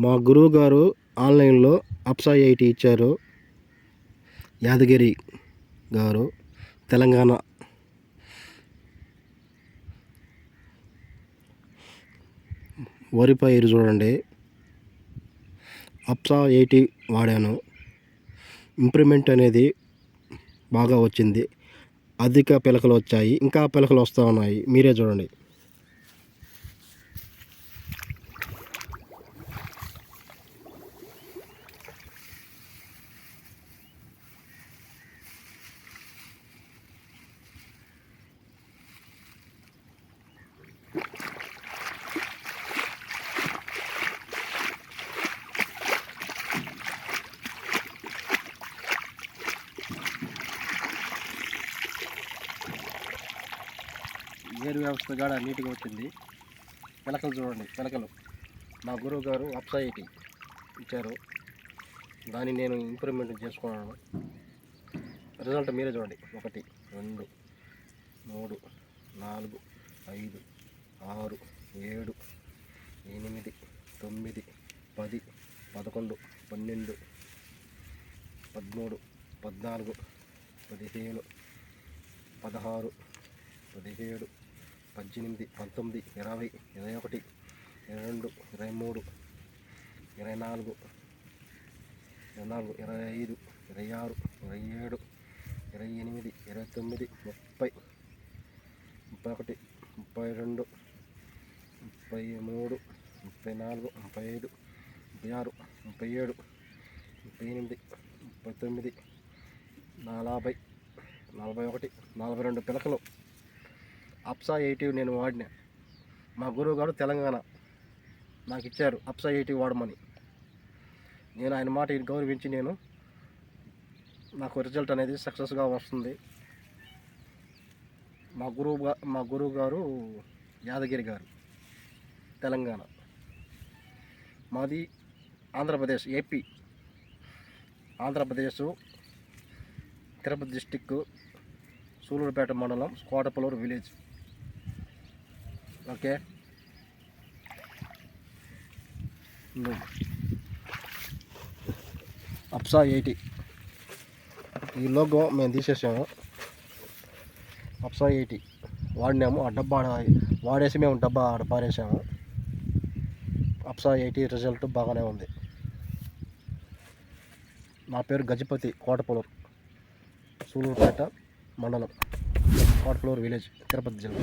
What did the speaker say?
మా గురువు గారు ఆన్లైన్లో అప్సా 80 ఇచ్చారు. యాదగిరి గారు, తెలంగాణ. వరి పైరు చూడండి, అప్సా 80 వాడాను. ఇంప్రూవ్మెంట్ అనేది బాగా వచ్చింది. అధిక పిలకలు వచ్చాయి, ఇంకా పిలకలు వస్తూ ఉన్నాయి. మీరే చూడండి. ఏరు వ్యవస్థ కూడా నీట్గా వచ్చింది. పిలకలు చూడండి, పిలకలు మా గురువు గారు అప్సా 80 ఇచ్చారు. దాన్ని నేను ఇంప్రూవ్మెంట్ చేసుకున్నాను. రిజల్ట్ మీరే చూడండి. 1 2 3 4 5 6 7 8 9 10 11 12 13 14 15 16 17 18 19 20 21 22 23 24 25 26 27 28 29 30 31 32 33 34 35 36 37 38 39 40 41 42 పిలకలు అప్సా 80 నేను వాడినా. మా గురువు గారు తెలంగాణ నాకు ఇచ్చారు అప్సా 80 వాడమని. నేను ఆయన మాట గౌరవించి నాకు రిజల్ట్ అనేది సక్సెస్గా వస్తుంది. మా గురువు గారు యాదగిరి గారు, తెలంగాణ. మాది ఆంధ్రప్రదేశ్, ఏపీ, ఆంధ్రప్రదేశ్, తిరుపతి డిస్టిక్, సూలూరుపేట మండలం, కోటపలూరు విలేజ్. ఓకే, అప్సా 80 ఈ లోగో మేము తీసేసాము. అప్సా 80 వాడినాము. ఆ డబ్బా వాడేసి మేము డబ్బా ఆడ పారేసాము. అప్సా 80 రిజల్ట్ బాగానే ఉంది. నా పేరు గజపతి, కోటపలూరు, సూలూరుపేట మండలం, కోటపలూరు విలేజ్, తిరుపతి జిల్లా.